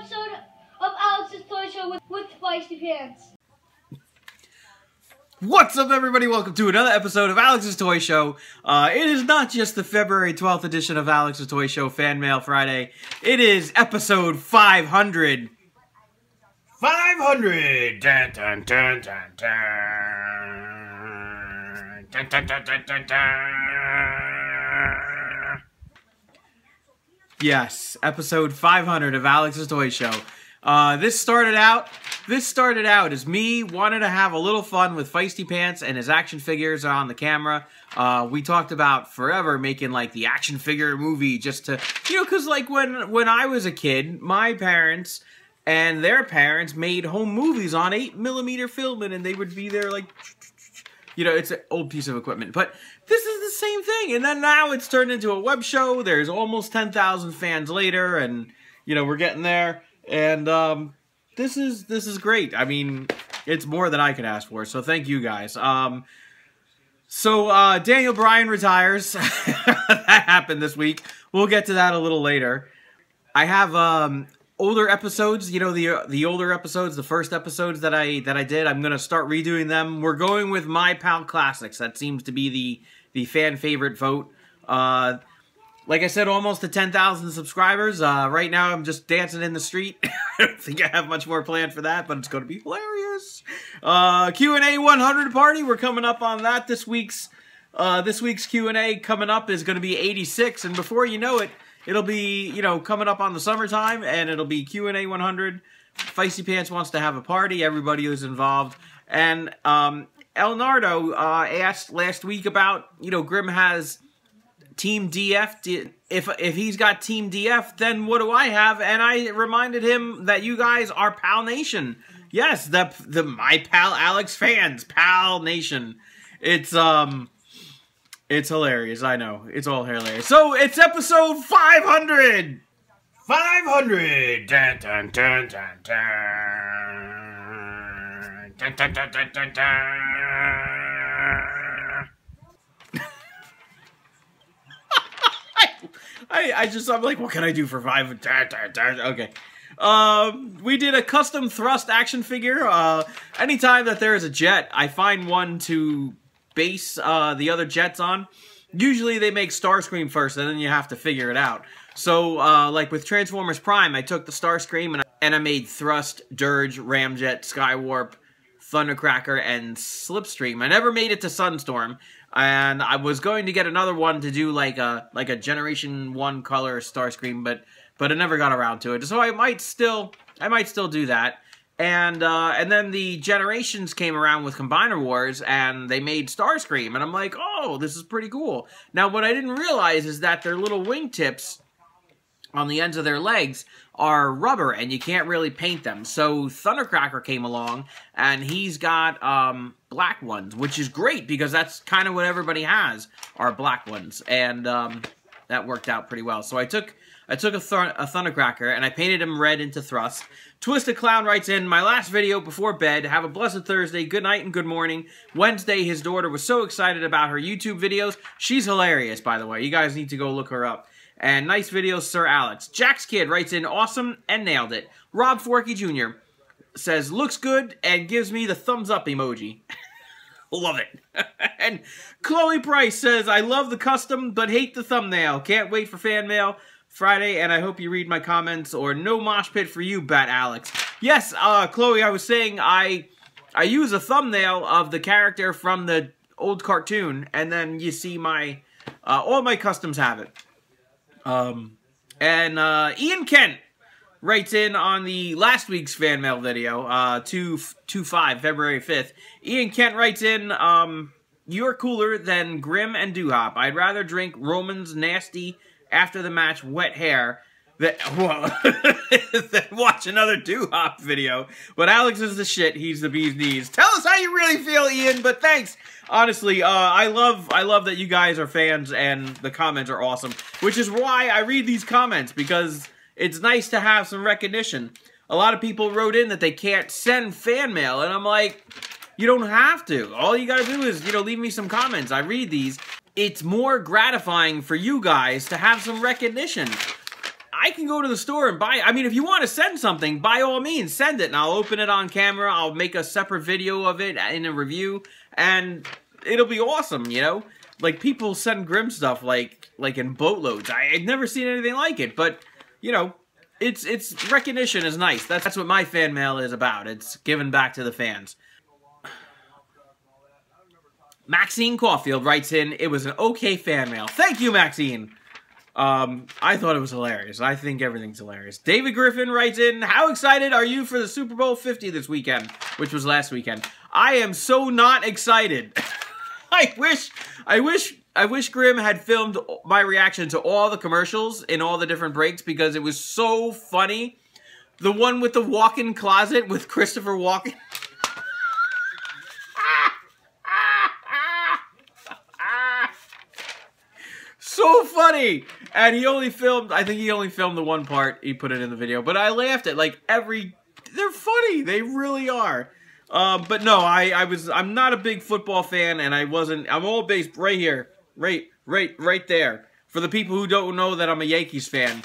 episode of Alex's Toy Show with Feisty Pants. What's up, everybody? Welcome to another episode of Alex's Toy Show. It is not just the February 12th edition of Alex's Toy Show Fan Mail Friday. It is episode 500. 500! Dun, dun, dun, dun, dun. Dun, dun, dun, dun, dun, dun. Yes, episode 500 of Alex's Toy Show. This started out as me wanting to have a little fun with Feisty Pants and his action figures on the camera. We talked about forever making like the action figure movie just to, you know, because like when I was a kid, my parents and their parents made home movies on 8mm film, and they would be there like, you know, it's an old piece of equipment. But this is the same thing, and then now it's turned into a web show. There's almost 10,000 fans later, and you know, we're getting there. And this is great. I mean, it's more than I could ask for, so thank you guys. So Daniel Bryan retires. That happened this week. We'll get to that a little later. I have older episodes, you know, the older episodes, the first episodes that I did. I'm gonna start redoing them. We're going with My Pal Classics. That seems to be the fan favorite vote. Like I said, almost to 10,000 subscribers. Right now, I'm just dancing in the street. I don't think I have much more planned for that, but it's going to be hilarious. Q&A 100 party. We're coming up on that. This week's Q&A coming up is going to be 86, and before you know it, it'll be, you know, coming up on the summertime, and it'll be Q&A 100. Feisty Pants wants to have a party. Everybody who's involved. And El Nardo asked last week about, you know, Grimm has Team DF. If he's got Team DF, then what do I have? And I reminded him that you guys are Pal Nation. Yes, the My Pal Alex fans, Pal Nation. It's hilarious. I know, it's all hilarious. So it's episode 500. 500. Dun dun dun dun dun. Dun dun dun dun dun dun. I'm like, what can I do for 5? Okay. We did a custom thrust action figure. Anytime that there is a jet, I find one to base the other jets on. Usually they make Starscream first, and then you have to figure it out. So, like with Transformers Prime, I took the Starscream and I made Thrust, Dirge, Ramjet, Skywarp, Thundercracker, and Slipstream. I never made it to Sunstorm. And I was going to get another one to do like a Generation 1 color Starscream, but I never got around to it. So I might still do that. And then the Generations came around with Combiner Wars, and they made Starscream, and I'm like, oh, this is pretty cool. Now what I didn't realize is that their little wingtips on the ends of their legs are rubber, and you can't really paint them. So Thundercracker came along, and he's got black ones, which is great, because that's kind of what everybody has, are black ones. And that worked out pretty well. So I took a Thundercracker, and I painted him red into Thrust. Twisted Clown writes in, my last video before bed, have a blessed Thursday, good night and good morning. Wednesday, his daughter was so excited about her YouTube videos. She's hilarious, by the way. You guys need to go look her up. And nice videos, Sir Alex. Jack's Kid writes in, awesome, and nailed it. Rob Forky Jr. says, looks good, and gives me the thumbs up emoji. Love it. And Chloe Price says, I love the custom, but hate the thumbnail. Can't wait for fan mail Friday, and I hope you read my comments, or no mosh pit for you, Bat Alex. Yes, Chloe, I was saying I use a thumbnail of the character from the old cartoon, and then you see my, all my customs have it. Ian Kent writes in on the last week's fan mail video, 2/5, February 5th. Ian Kent writes in, you're cooler than Grimm and Doo-Hop. I'd rather drink Roman's nasty after the match wet hair than watch another Doo-Hop video. But Alex is the shit. He's the bee's knees. Tell us how you really feel, Ian, but thanks. Honestly, I love that you guys are fans, and the comments are awesome. Which is why I read these comments, because it's nice to have some recognition. A lot of people wrote in that they can't send fan mail, and I'm like, you don't have to. All you gotta do is, you know, leave me some comments. I read these. It's more gratifying for you guys to have some recognition. I can go to the store and buy. I mean, if you want to send something, by all means, send it, and I'll open it on camera. I'll make a separate video of it in a review, and it'll be awesome, you know? Like, people send Grimm stuff, like in boatloads. I've never seen anything like it, but, you know, it's recognition is nice. That's what my fan mail is about. It's giving back to the fans. Maxine Caulfield writes in, it was an okay fan mail. Thank you, Maxine. I thought it was hilarious. I think everything's hilarious. David Griffin writes in, how excited are you for the Super Bowl 50 this weekend? Which was last weekend. I am so not excited. I wish Grimm had filmed my reaction to all the commercials in all the different breaks because it was so funny. The one with the walk-in closet with Christopher Walken. So funny! And he only filmed, I think he only filmed the one part, he put it in the video, but I laughed at like they're funny, they really are. But no, I'm not a big football fan, and I'm all based right here, right there. For the people who don't know that I'm a Yankees fan.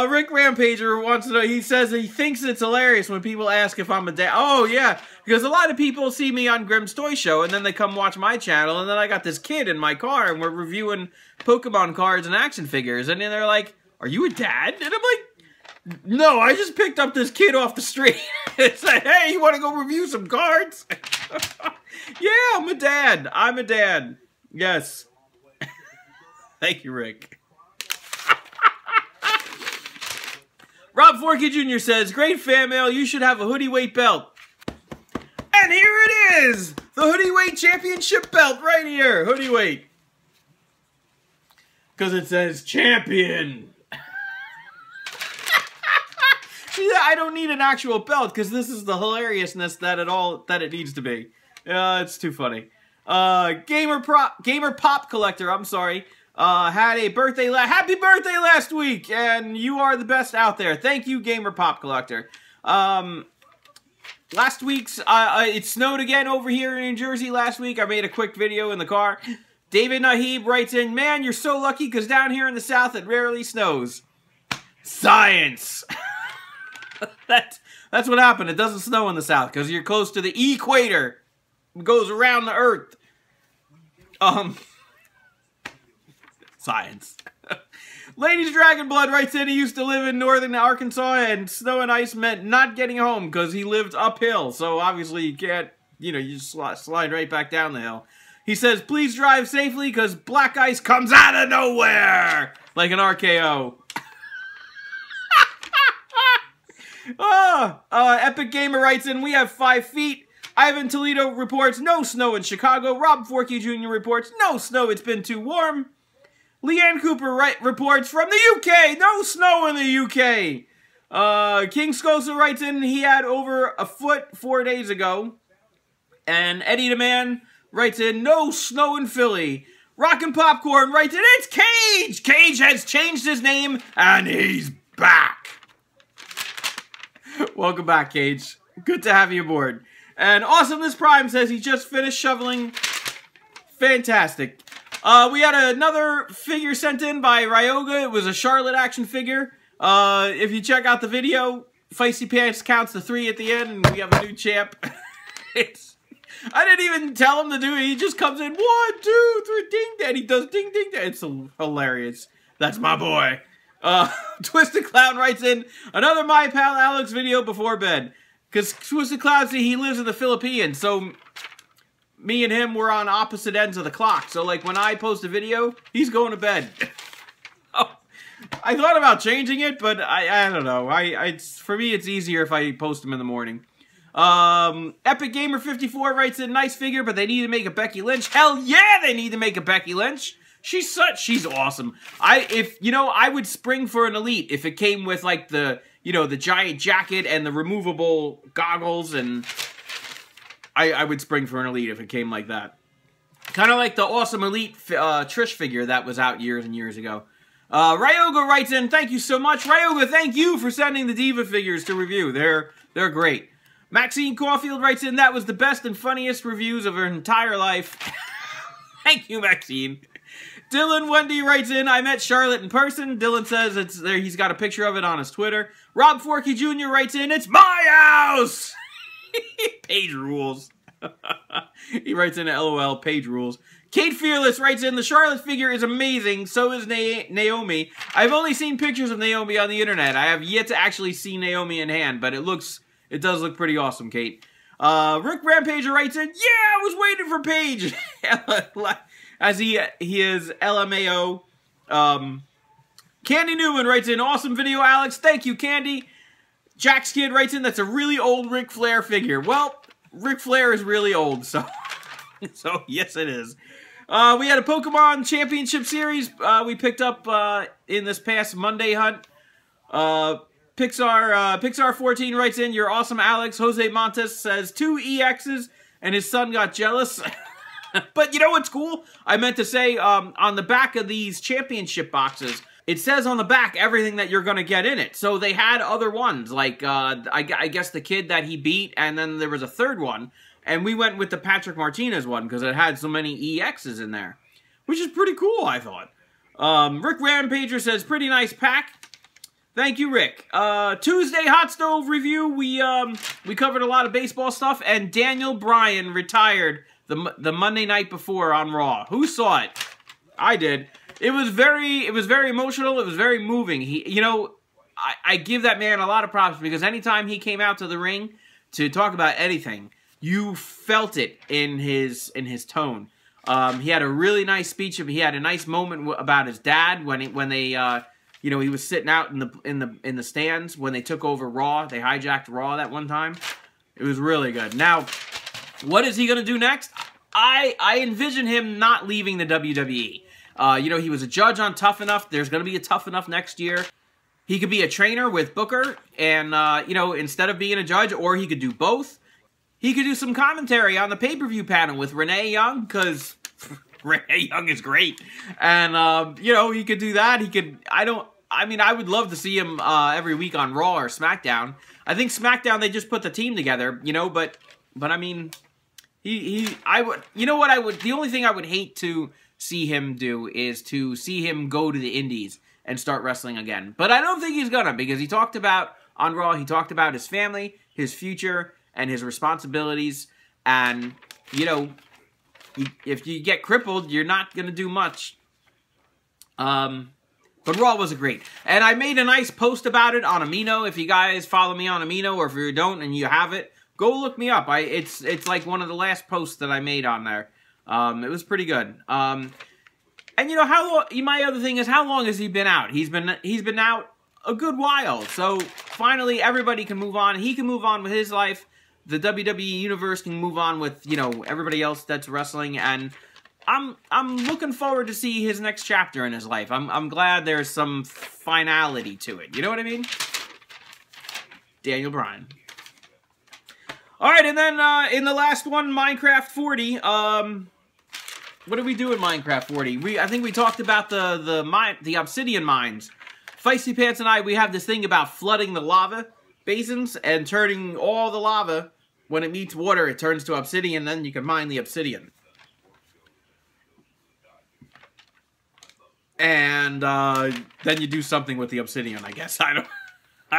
Rick Rampager wants to know, he says he thinks it's hilarious when people ask if I'm a dad. Oh, yeah, because a lot of people see me on Grimm's Toy Show, and then they come watch my channel, and then I got this kid in my car, and we're reviewing Pokemon cards and action figures, and then they're like, are you a dad? And I'm like, no, I just picked up this kid off the street and said, hey, you want to go review some cards? Yeah, I'm a dad. I'm a dad. Yes. Thank you, Rick. Rob Forkey Jr. says, great fan mail, you should have a hoodie weight belt. And here it is! The hoodie weight championship belt right here. Hoodie weight. Because it says champion. Yeah, I don't need an actual belt because this is the hilariousness that it needs to be. It's too funny. Gamer Pop Collector, I'm sorry. Had a birthday happy birthday last week, and you are the best out there. Thank you, Gamer Pop Collector. Last week's, it snowed again over here in New Jersey last week. I made a quick video in the car. David Nahib writes in, man, you're so lucky because down here in the South it rarely snows. Science! That's what happened. It doesn't snow in the South because you're close to the equator. It goes around the earth. Science. Ladies Dragonblood writes in he used to live in northern Arkansas and snow and ice meant not getting home because he lived uphill. So obviously you can't, you know, you just slide right back down the hill. He says, please drive safely because black ice comes out of nowhere. Like an RKO. Epic Gamer writes in, we have 5 feet. Ivan Toledo reports no snow in Chicago. Rob Forkey Jr. reports no snow, it's been too warm. Leanne Cooper reports from the UK, no snow in the UK. King Scosa writes in, he had over a foot 4 days ago. And Eddie the Man writes in, no snow in Philly. Rockin' Popcorn writes in, it's Cage! Cage has changed his name, and he's back. Welcome back, Cage. Good to have you aboard. And Awesomeness Prime says he just finished shoveling. Fantastic. We had another figure sent in by Ryoga. It was a Charlotte action figure. If you check out the video, Feisty Pants counts to 3 at the end, and we have a new champ. I didn't even tell him to do it. He just comes in, 1, 2, 3, ding, and he does ding, ding, ding. It's hilarious. That's my boy. Twisted Clown writes in, another My Pal Alex video before bed. Because Twisted Clown, see, he lives in the Philippines, so me and him were on opposite ends of the clock. So, like, when I post a video, he's going to bed. Oh, I thought about changing it, but I don't know. For me, it's easier if I post them in the morning. Epic Gamer 54 writes in, nice figure, but they need to make a Becky Lynch. Hell yeah, they need to make a Becky Lynch. She's awesome. I would spring for an Elite if it came with, like, the giant jacket and the removable goggles, and I would spring for an Elite if it came like that. Kind of like the awesome Elite Trish figure that was out years and years ago. Ryoga writes in, thank you so much. Ryoga, thank you for sending the Diva figures to review. They're great. Maxine Caulfield writes in, that was the best and funniest reviews of her entire life. Thank you, Maxine. Dylan Wendy writes in, I met Charlotte in person. Dylan says it's there. He's got a picture of it on his Twitter. Rob Forkey Jr. writes in, it's my house! Page rules. He writes in, LOL, Page rules. Kate Fearless writes in, the Charlotte figure is amazing, so is Naomi. I've only seen pictures of Naomi on the internet. I have yet to actually see Naomi in hand, but it does look pretty awesome, Kate. Rick Rampager writes in, yeah, I was waiting for Paige! As he is LMAO. Candy Newman writes in, awesome video, Alex. Thank you, Candy. Jack's Kid writes in, that's a really old Ric Flair figure. Well, Ric Flair is really old, so yes, it is. We had a Pokemon Championship Series we picked up in this past Monday hunt. Pixar 14 writes in, you're awesome, Alex. Jose Montes says 2 EXs, and his son got jealous. But you know what's cool? I meant to say, on the back of these championship boxes, it says on the back everything that you're going to get in it. So they had other ones, like, I guess the kid that he beat, and then there was a third one. And we went with the Patrick Martinez one, because it had so many EXs in there. Which is pretty cool, I thought. Rick Rampager says, pretty nice pack. Thank you, Rick. Tuesday Hot Stove review, we covered a lot of baseball stuff, and Daniel Bryan retired the Monday night before on Raw. Who saw it? I did. It was very emotional. It was very moving. I give that man a lot of props because anytime he came out to the ring to talk about anything, you felt it in his tone. He had a really nice speech. He had a nice moment about his dad when he was sitting out in the stands when they took over Raw. They hijacked Raw that one time. It was really good. Now, what is he going to do next? I envision him not leaving the WWE. He was a judge on Tough Enough. There's going to be a Tough Enough next year. He could be a trainer with Booker, and, instead of being a judge, or he could do both. He could do some commentary on the pay-per-view panel with Renee Young, because Renee Young is great. And, he could do that. I would love to see him every week on Raw or SmackDown. I think SmackDown, they just put the team together, but I mean, the only thing I would hate to see him do is to see him go to the indies and start wrestling again. But I don't think he's gonna, because he talked about, on Raw, he talked about his family, his future, and his responsibilities, and, if you get crippled, you're not gonna do much. But Raw was great. And I made a nice post about it on Amino. If you guys follow me on Amino, or if you don't and you have it, go look me up. It's like one of the last posts that I made on there. It was pretty good. And how long? My other thing is, how long has he been out? He's been out a good while. So finally, everybody can move on. He can move on with his life. The WWE universe can move on with everybody else that's wrestling. And I'm looking forward to see his next chapter in his life. I'm glad there's some finality to it. You know what I mean? Daniel Bryan. All right, and then in the last one, Minecraft 40. What did we do in Minecraft 40? I think we talked about the obsidian mines. Feisty Pants and I, we have this thing about flooding the lava basins and turning all the lava, when it meets water, it turns to obsidian, then you can mine the obsidian. And then you do something with the obsidian, I guess. I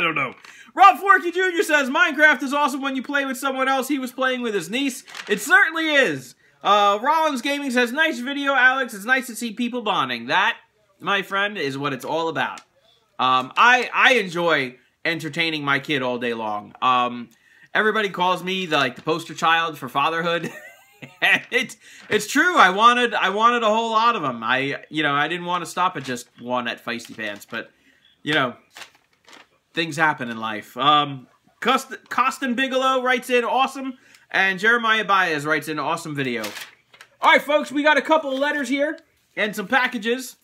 don't know. Rob Forkey Jr. says, Minecraft is awesome when you play with someone else. He was playing with his niece. It certainly is. Rollins Gaming says, nice video, Alex. It's nice to see people bonding. That, my friend, is what it's all about. I enjoy entertaining my kid all day long. Everybody calls me the poster child for fatherhood. It's true. I wanted a whole lot of them. I didn't want to stop at just one at Feisty Pants, but things happen in life. Costin Bigelow writes in awesome, and Jeremiah Baez writes in awesome video. All right, folks, we got a couple of letters here and some packages.